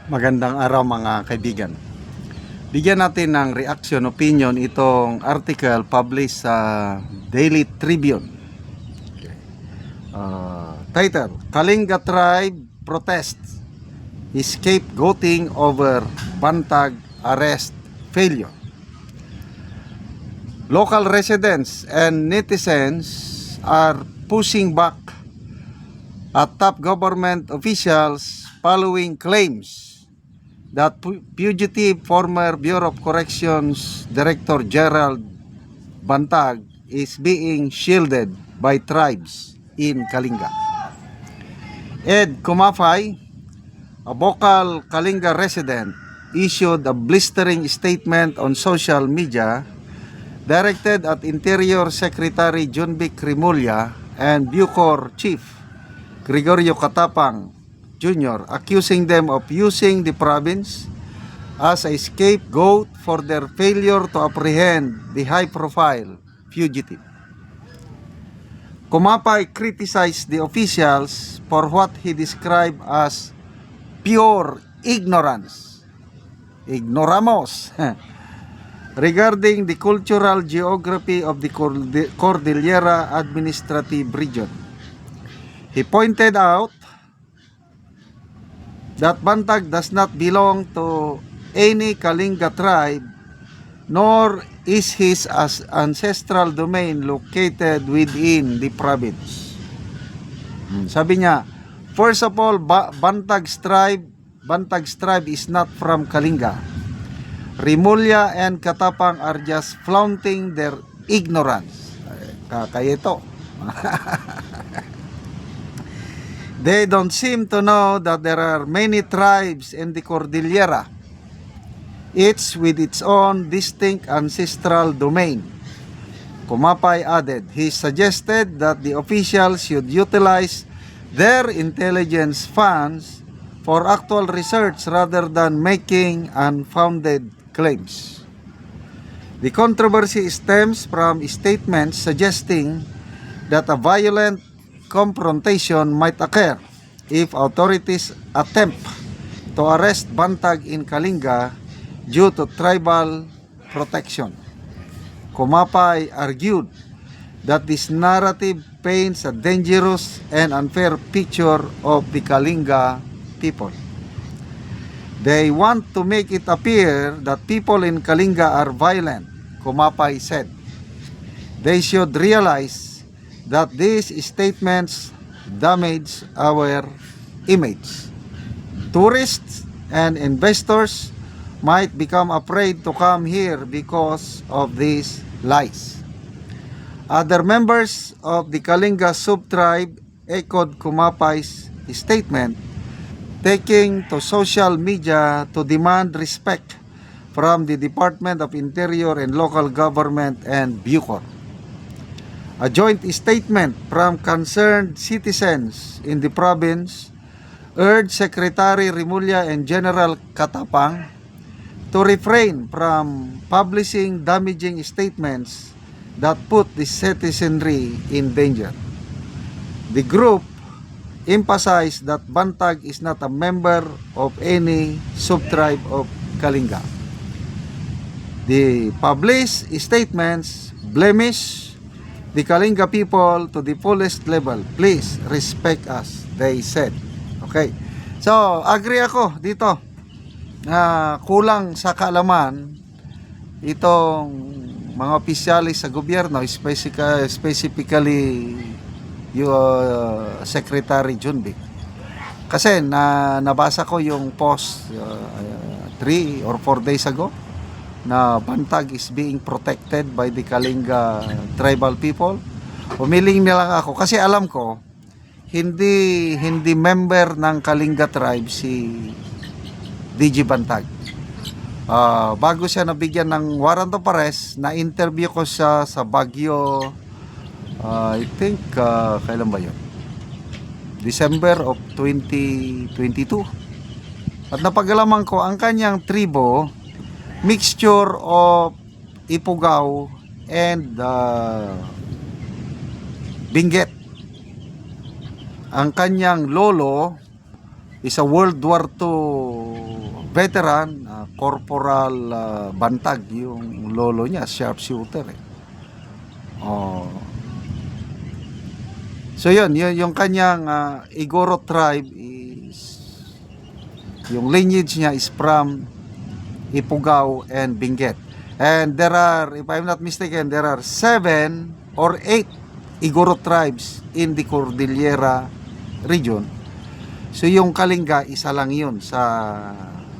Magandang araw mga kaibigan. Bigyan natin ng reaction opinion itong article published sa Daily Tribune. Title, Kalinga Tribe Protests Scapegoating Over Bantag Arrest Failure. Local residents and netizens are pushing back at top government officials following claims that fugitive former Bureau of Corrections Director Gerald Bantag is being shielded by tribes in Kalinga. Ed Kumafay, a vocal Kalinga resident, issued a blistering statement on social media directed at Interior Secretary Junvic Rimulya and Bucor Chief Gregorio Katapang Jr., accusing them of using the province as a scapegoat for their failure to apprehend the high-profile fugitive. Kumapay criticized the officials for what he described as pure ignorance, ignoramos, regarding the cultural geography of the Cordillera Administrative Region. He pointed out that Bantag does not belong to any Kalinga tribe, nor is his ancestral domain located within the province. Sabi niya, first of all, Bantag's tribe is not from Kalinga. Rimulya and Katapang are just flaunting their ignorance. Kaya ito. They don't seem to know that there are many tribes in the Cordillera, each with its own distinct ancestral domain. Kumapay added, he suggested that the officials should utilize their intelligence funds for actual research rather than making unfounded claims. The controversy stems from statements suggesting that a violent confrontation might occur if authorities attempt to arrest Bantag in Kalinga due to tribal protection. Kumapay argued that this narrative paints a dangerous and unfair picture of the Kalinga people. They want to make it appear that people in Kalinga are violent, Kumapay said. They should realize that these statements damage our image. Tourists and investors might become afraid to come here because of these lies. Other members of the Kalinga subtribe echoed Kumapay's statement, taking to social media to demand respect from the Department of Interior and Local Government and Bucor. A joint statement from concerned citizens in the province urged Secretary Rimulya and General Katapang to refrain from publishing damaging statements that put the citizenry in danger. The group emphasized that Bantag is not a member of any subtribe of Kalinga. The published statements blemish the Kalinga people to the fullest level. Please respect us, they said. Okay. So, agree ako dito na kulang sa kaalaman itong mga opisyalis sa gobyerno, specifically yung Secretary Junvic. Kasi nabasa ko yung post 3 or 4 days ago na Bantag is being protected by the Kalinga tribal people. Umiling na lang ako kasi alam ko hindi member ng Kalinga tribe si DG Bantag. Bago siya nabigyan ng warrant of arrest, na interview ko siya sa Baguio, I think kailan ba yun? December of 2022. At napagalaman ko ang kanyang tribo mixture of Ifugao and Benguet. Ang kanyang lolo is a World War II veteran, Corporal Bantag, yung lolo niya, sharpshooter eh. Oh. So yun, yung kanyang Igorot tribe is, yung lineage niya is from Ifugao and Benguet. And there are, if I'm not mistaken, there are 7 or 8 Igorot tribes in the Cordillera region. So yung Kalinga, isa lang yun sa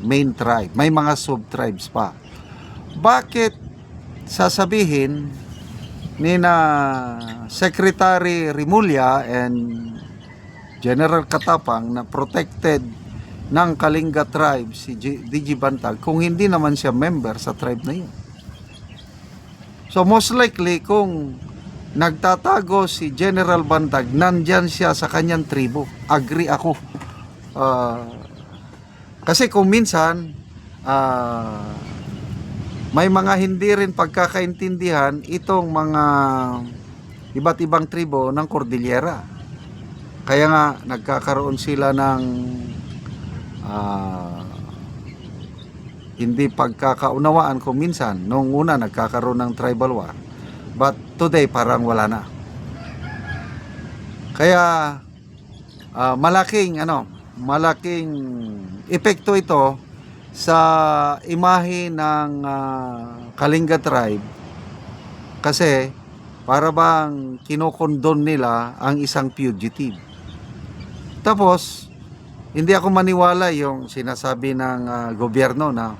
main tribe. May mga sub-tribes pa. Bakit sasabihin ni na Secretary Rimulya and General Katapang na protected ng Kalinga tribe si DG Bantag kung hindi naman siya member sa tribe na yun? So most likely kung nagtatago si General Bantag, nandyan siya sa kanyang tribo. Agree ako. Kasi kung minsan may mga hindi rin pagkakaintindihan itong mga iba't ibang tribo ng Cordillera. Kaya nga nagkakaroon sila ng hindi pagkakaunawaan kung minsan. Noong una nagkakaroon ng tribal war, but today parang wala na. Kaya malaking epekto ito sa imahe ng Kalinga tribe, kasi para bang kinokondon nila ang isang fugitive. Tapos hindi ako maniwala yung sinasabi ng gobyerno na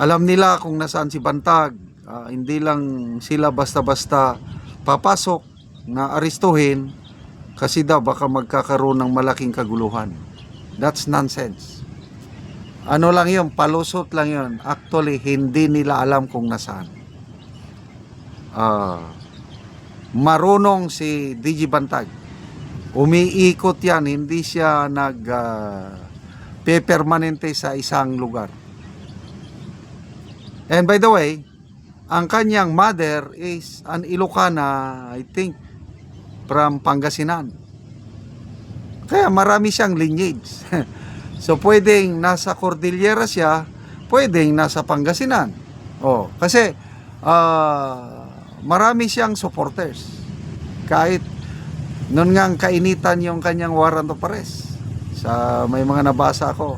alam nila kung nasaan si Bantag. Hindi lang sila basta-basta papasok na aristuhin kasi daw baka magkakaroon ng malaking kaguluhan. That's nonsense. Ano lang yun, palusot lang yun. Actually, hindi nila alam kung nasaan. Marunong si DG Bantag. Umiikot yan, hindi siya permanente sa isang lugar. And by the way, ang kanyang mother is an Ilocana, I think, from Pangasinan. Kaya marami siyang lineage. So pwedeng nasa Cordillera siya, pwedeng nasa Pangasinan. Kasi marami siyang supporters. Kahit noon nga kainitan yung kanyang warrant of arrest. Sa may mga nabasa ako,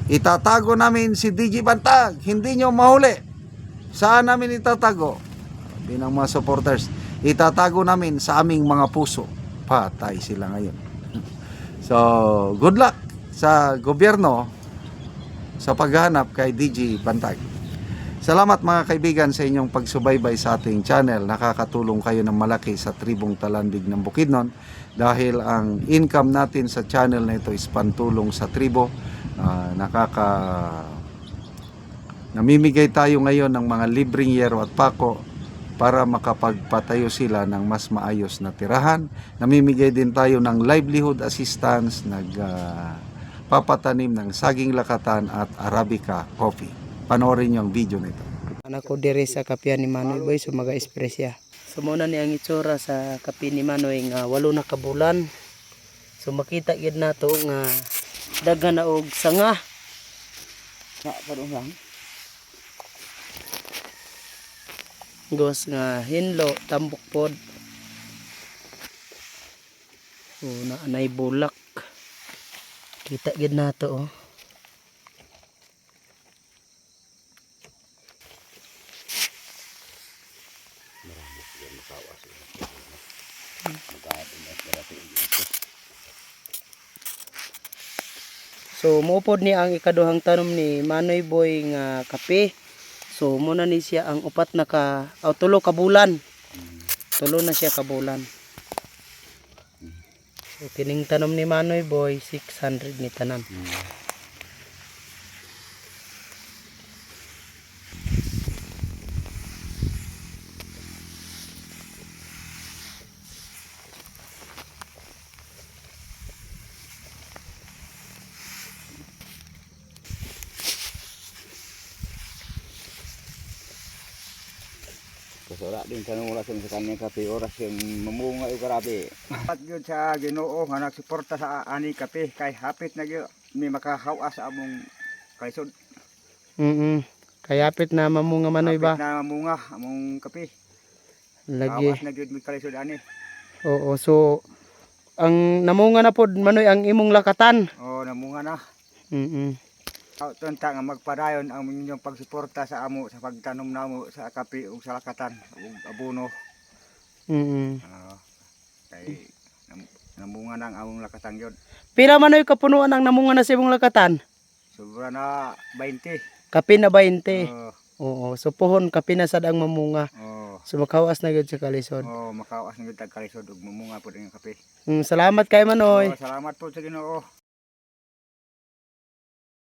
itatago namin si DG Bantag, hindi nyo mahuli. Saan namin itatago? Binang mga supporters, itatago namin sa aming mga puso. Patay sila ngayon. So, good luck sa gobyerno sa paghahanap kay DG Bantag. Salamat mga kaibigan sa inyong pagsubaybay sa ating channel. Nakakatulong kayo ng malaki sa tribong Talandig ng Bukidnon dahil ang income natin sa channel na ito is pantulong sa tribo. Namimigay tayo ngayon ng mga libreng yero at pako para makapagpatayo sila ng mas maayos na tirahan. Namimigay din tayo ng livelihood assistance, nagpapatanim ng saging lakatan at Arabica coffee. Panoorin niyo ang video nito. Anak ko dire sa kapian ni Manoy Boy, so mag-espresya. So muna ni ang itsura sa kapi ni Manoy nga 8 na kabulan. So makita gid nato nga daghan na og sanga. Na padung lang. Gos nga hinlo tambok pod. So na anay bulak. Kita gid nato oh. So muupod ni ang ikaduhang tanom ni Manoy Boy nga kape. So muna ni siya ang upat na tulo ka bulan. Tulo na siya ka bulan. So kining tanom ni Manoy Boy 600 ni tanom. Kasora din sa oras sa kanya kape, oras yung mamunga yung karabi. At yun sa Ginoo nga nagsuporta sa ani kape kay hapit na gyud may makahawa sa among kaisod. Kayapit na mamunga Manoy ba? Kapit na mamunga among kape. Lagi. Awas na gyud mi kalisod ani. Oo, so ang namunga na pod Manoy ang imong lakatan. Oh, namunga na. Mm. Tunta nga magpadayon ang inyong pagsuporta sa amo sa pagtanom namo sa kape ug sa lakatan ug abono. Kay namunga na ang among lakatan gyud. Pila Manoy kapunuan ang namunga na sa imong lakatan? Sobra na 20. Kapi na 20. Oh, Oo, so pohon kapi na sad ang mamunga. oh, So makawas na gyud sa kalisod. oh, makawas na gyud tag kalisod ug mamunga pud ang kape. Salamat kay Manoy. Oh, salamat po sa Ginoo.